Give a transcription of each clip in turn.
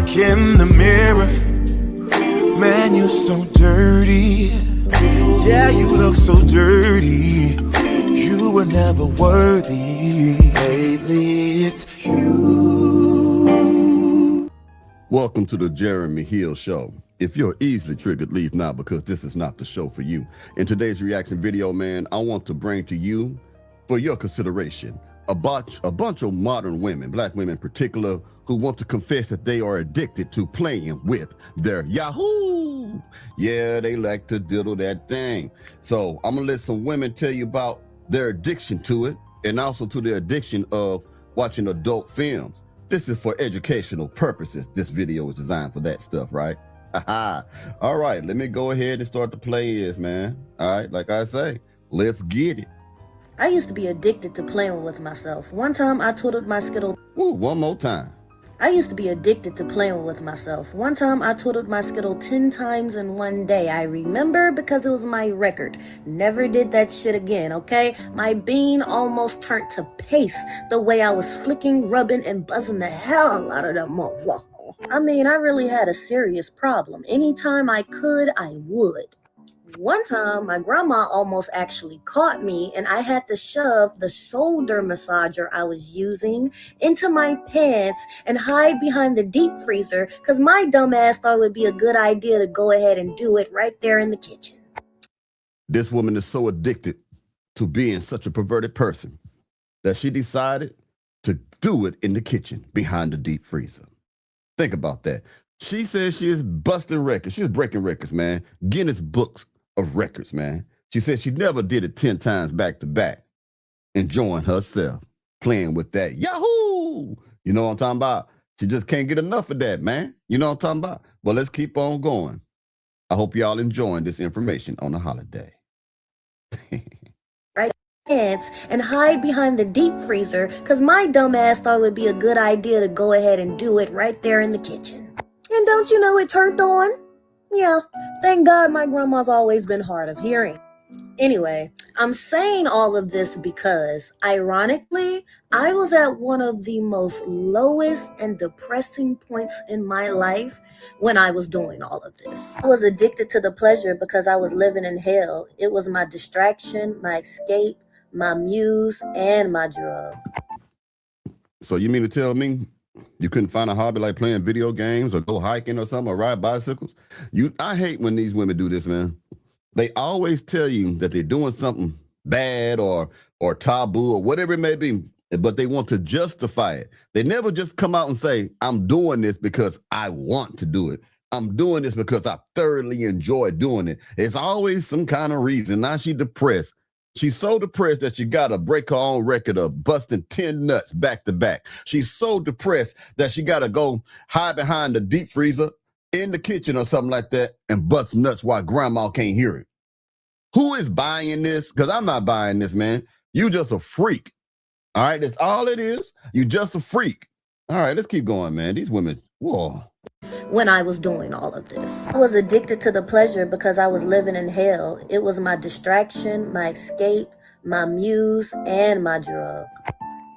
look in the mirror, man, you're so dirty. Yeah, you look so dirty. You were never worthy. Lately, it's you. Welcome to the Jeremy Hill Show. If you're easily triggered, leave now because this is not the show for you. In today's reaction video, man, I want to bring to you, for your consideration, a bunch of modern women, black women in particular, who want to confess that they are addicted to playing with their Yahoo. Yeah, they like to diddle that thing. So I'm gonna let some women tell you about their addiction to it and also to the addiction of watching adult films. This is for educational purposes. This video is designed for that stuff, right? All right, let me go ahead and start the play is, man. All right, like I say, let's get it. I used to be addicted to playing with myself. One time I twiddled my Skittle. Ooh, one more time. I used to be addicted to playing with myself. One time I twiddled my Skittle 10 times in one day. I remember because it was my record. Never did that shit again, okay? My bean almost turned to paste the way I was flicking, rubbing, and buzzing the hell out of that motherfucker. I mean, I really had a serious problem. Anytime I could, I would. One time, my grandma almost actually caught me, and I had to shove the shoulder massager I was using into my pants and hide behind the deep freezer because my dumb ass thought it would be a good idea to go ahead and do it right there in the kitchen. This woman is so addicted to being such a perverted person that she decided to do it in the kitchen behind the deep freezer. Think about that. She says she is busting records. She's breaking records, man. Guinness Books of Records, man. She said she never did it 10 times back to back, enjoying herself, playing with that Yahoo. You know what I'm talking about? She just can't get enough of that, man. You know what I'm talking about? Well, let's keep on going. I hope y'all enjoying this information on the holiday. Right pants and hide behind the deep freezer because my dumb ass thought it would be a good idea to go ahead and do it right there in the kitchen. And don't you know it turned on? Yeah, thank God my grandma's always been hard of hearing. Anyway, I'm saying all of this because, ironically, I was at one of the most lowest and depressing points in my life when I was doing all of this. I was addicted to the pleasure because I was living in hell. It was my distraction, my escape, my muse, and my drug. So you mean to tell me you couldn't find a hobby like playing video games or go hiking or something or ride bicycles? I hate when these women do this, man. They always tell you that they're doing something bad or taboo or whatever it may be, but they want to justify it. They never just come out and say, I'm doing this because I want to do it. I'm doing this because I thoroughly enjoy doing it. It's always some kind of reason. Now she's depressed. She's so depressed that she got to break her own record of busting 10 nuts back to back. She's so depressed that she got to go hide behind the deep freezer in the kitchen or something like that and bust nuts while grandma can't hear it. Who is buying this? Because I'm not buying this, man. You just a freak. All right, that's all it is. You just a freak. All right, let's keep going, man. These women, whoa. When I was doing all of this, I was addicted to the pleasure because I was living in hell. It was my distraction, my escape, my muse, and my drug.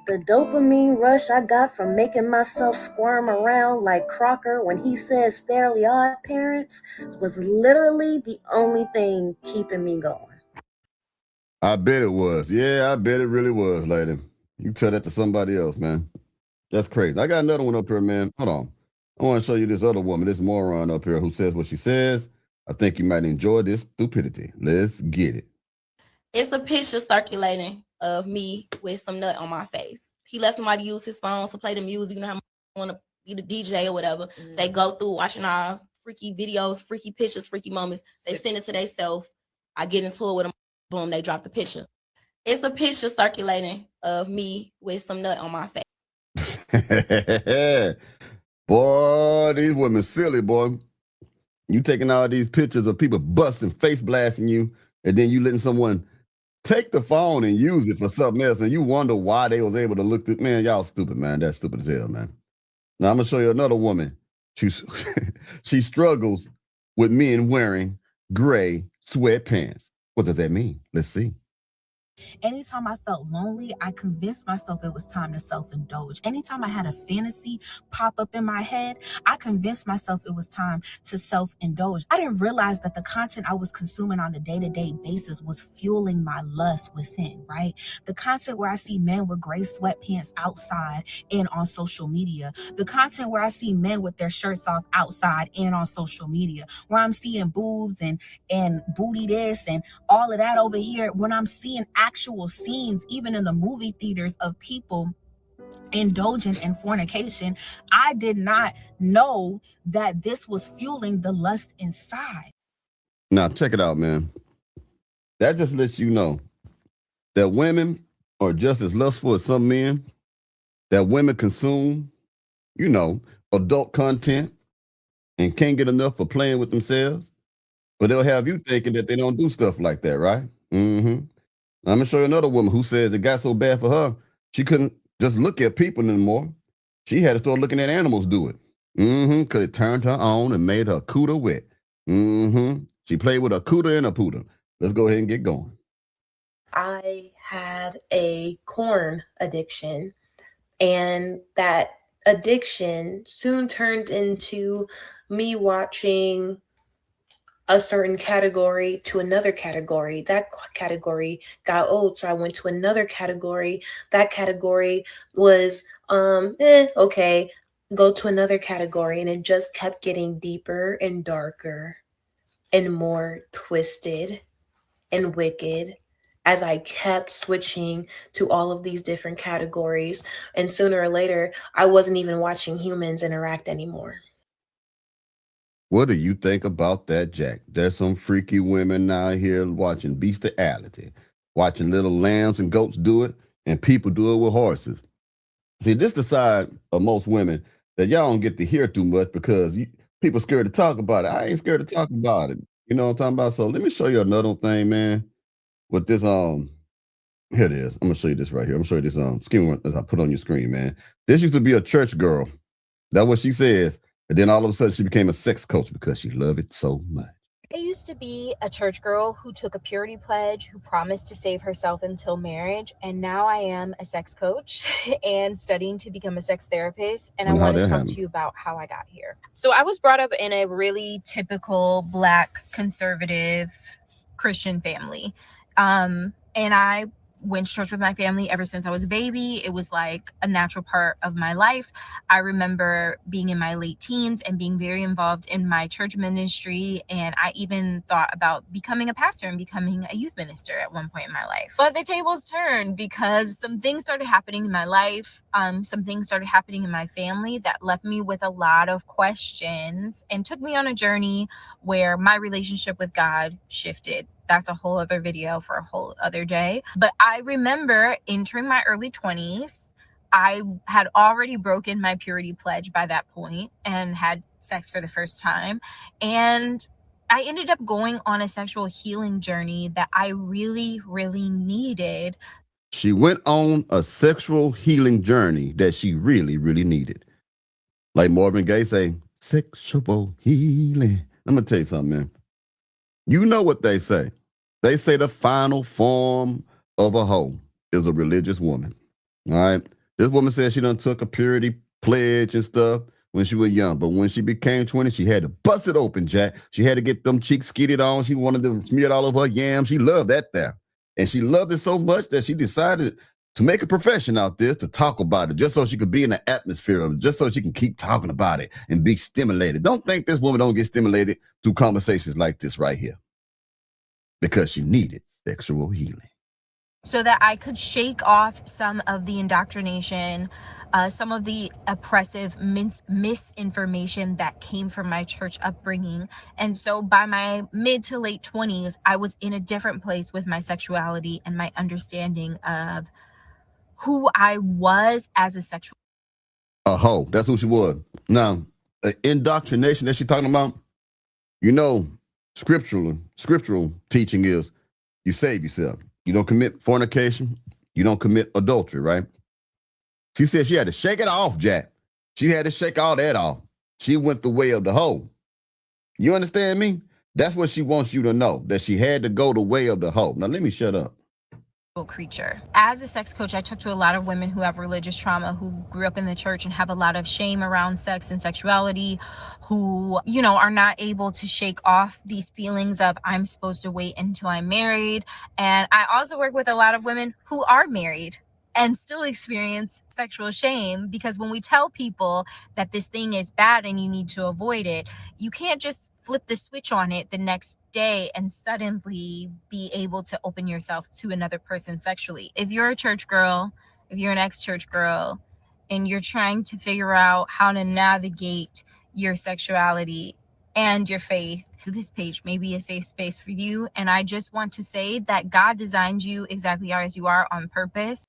The dopamine rush I got from making myself squirm around like Crocker when he says Fairly Odd Parents was literally the only thing keeping me going. I bet it was. Yeah, I bet it really was, lady. You tell that to somebody else, man. That's crazy. I got another one up here, man. Hold on. I want to show you this other woman, this moron up here who says what she says. I think you might enjoy this stupidity. Let's get it. It's a picture circulating of me with some nut on my face. He let somebody use his phone to play the music. You know how much you want to be the DJ or whatever. They go through watching our freaky videos, freaky pictures, freaky moments. They send it to themselves. I get into it with them. Boom, they drop the picture. It's a picture circulating of me with some nut on my face. Boy, these women silly, boy. You taking all these pictures of people busting, face blasting you, and then you letting someone take the phone and use it for something else, and you wonder why they was able to look through. Man, y'all stupid, man. That's stupid as hell, man. Now, I'm going to show you another woman. She struggles with men wearing gray sweatpants. What does that mean? Let's see. Anytime I felt lonely, I convinced myself it was time to self-indulge. Anytime I had a fantasy pop up in my head, I convinced myself it was time to self-indulge. I didn't realize that the content I was consuming on a day-to-day basis was fueling my lust within, right? The content where I see men with gray sweatpants outside and on social media. The content where I see men with their shirts off outside and on social media. Where I'm seeing boobs and booty this and all of that over here. When I'm seeing actual scenes, even in the movie theaters, of people indulging in fornication, I did not know that this was fueling the lust inside. Now, check it out, man. That just lets you know that women are just as lustful as some men, that women consume, adult content and can't get enough for playing with themselves, but they'll have you thinking that they don't do stuff like that, right? Mm-hmm. I'm going to show you another woman who says it got so bad for her, she couldn't just look at people anymore. She had to start looking at animals do it. Mm-hmm. Because it turned her on and made her cooter wet. Mm-hmm. She played with a cooter and a pooter. Let's go ahead and get going. I had a corn addiction, and that addiction soon turned into me watching a certain category to another category. That category got old, so I went to another category. That category was okay, go to another category, and it just kept getting deeper and darker and more twisted and wicked as I kept switching to all of these different categories. And sooner or later, I wasn't even watching humans interact anymore. What do you think about that, Jack? There's some freaky women out here watching bestiality, watching little lambs and goats do it, and people do it with horses. See, this the side of most women that y'all don't get to hear too much because people scared to talk about it. I ain't scared to talk about it. You know what I'm talking about? So let me show you another thing, man. With this, here it is. I'm gonna show you this right here. I'm gonna show you this scheme that I put on your screen, man. This used to be a church girl. That's what she says. And then all of a sudden she became a sex coach because she loved it so much. I used to be a church girl who took a purity pledge, who promised to save herself until marriage. And now I am a sex coach and studying to become a sex therapist. And I want to talk to you about how I got here. So I was brought up in a really typical Black conservative Christian family. And I went to church with my family ever since I was a baby. It was like a natural part of my life. I remember being in my late teens and being very involved in my church ministry. And I even thought about becoming a pastor and becoming a youth minister at one point in my life. But the tables turned because some things started happening in my life. Some things started happening in my family that left me with a lot of questions and took me on a journey where my relationship with God shifted. That's a whole other video for a whole other day. But I remember entering my early 20s. I had already broken my purity pledge by that point and had sex for the first time. And I ended up going on a sexual healing journey that I really, really needed. She went on a sexual healing journey that she really, really needed. Like Marvin Gaye say, sexual healing. I'm going to tell you something, man. You know what they say. They say the final form of a hoe is a religious woman. All right. This woman said she done took a purity pledge and stuff when she was young. But when she became 20, she had to bust it open, Jack. She had to get them cheeks skitted on. She wanted to smear it all over her yams. She loved that there. And she loved it so much that she decided to make a profession out this, to talk about it, just so she could be in the atmosphere of it, just so she can keep talking about it and be stimulated. Don't think this woman don't get stimulated through conversations like this right here. Because she needed sexual healing. So that I could shake off some of the indoctrination, some of the oppressive misinformation that came from my church upbringing. And so by my mid to late 20s, I was in a different place with my sexuality and my understanding of who I was as a sexual. A hoe. That's who she was. Now, indoctrination that she's talking about, scriptural teaching is you save yourself. You don't commit fornication. You don't commit adultery, right? She said she had to shake it off, Jack. She had to shake all that off. She went the way of the hoe. You understand me? That's what she wants you to know, that she had to go the way of the hoe. Now, let me shut up. creature. As a sex coach, I talk to a lot of women who have religious trauma, who grew up in the church and have a lot of shame around sex and sexuality, who, you know, are not able to shake off these feelings of I'm supposed to wait until I'm married. And I also work with a lot of women who are married and still experience sexual shame, because when we tell people that this thing is bad and you need to avoid it, you can't just flip the switch on it the next day and suddenly be able to open yourself to another person sexually. If you're a church girl, if you're an ex-church girl, and you're trying to figure out how to navigate your sexuality and your faith, this page may be a safe space for you. And I just want to say that God designed you exactly as you are on purpose.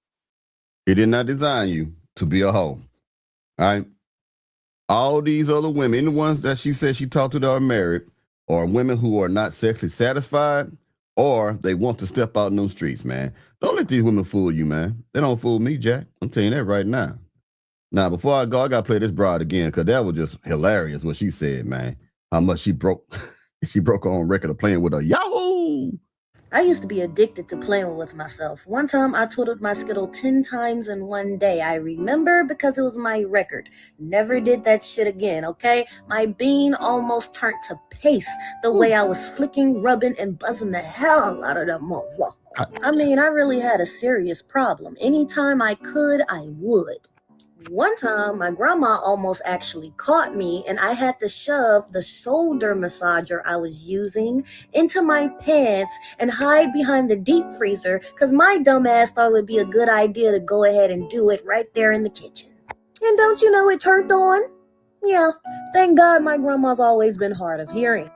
He did not design you to be a hoe. All right. All these other women, the ones that she said she talked to that are married, are women who are not sexually satisfied, or they want to step out in those streets, man. Don't let these women fool you, man. They don't fool me, Jack. I'm telling you that right now. Now, before I go, I got to play this broad again, because that was just hilarious what she said, man. How much she broke. She broke her own record of playing with a Yahoo! I used to be addicted to playing with myself. One time I twiddled my skittle 10 times in one day. I remember because it was my record. Never did that shit again, okay? My bean almost turned to paste the way I was flicking, rubbing, and buzzing the hell out of that motherfucker. I mean, I really had a serious problem. Anytime I could, I would. One time, my grandma almost actually caught me, and I had to shove the shoulder massager I was using into my pants and hide behind the deep freezer because my dumb ass thought it would be a good idea to go ahead and do it right there in the kitchen. And don't you know it turned on? Yeah, thank God my grandma's always been hard of hearing.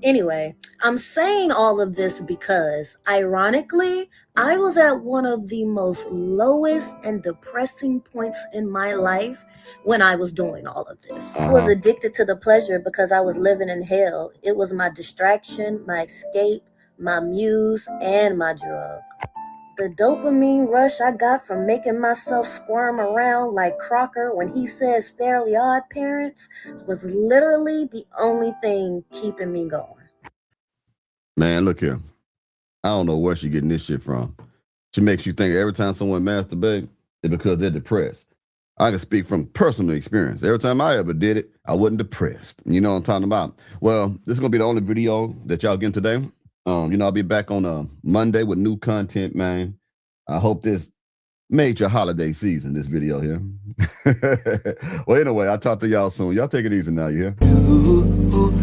Anyway, I'm saying all of this because, ironically, I was at one of the most lowest and depressing points in my life when I was doing all of this. I was addicted to the pleasure because I was living in hell. It was my distraction, my escape, my muse, and my drug. The dopamine rush I got from making myself squirm around like Crocker when he says Fairly Odd Parents was literally the only thing keeping me going. Man, look here. I don't know where she getting this shit from. She makes you think every time someone masturbates, it's because they're depressed. I can speak from personal experience. Every time I ever did it, I wasn't depressed. You know what I'm talking about? Well, this is going to be the only video that y'all get today. I'll be back on Monday with new content, man. I hope this made your holiday season, this video here. Well, anyway, I'll talk to y'all soon. Y'all take it easy now, you hear?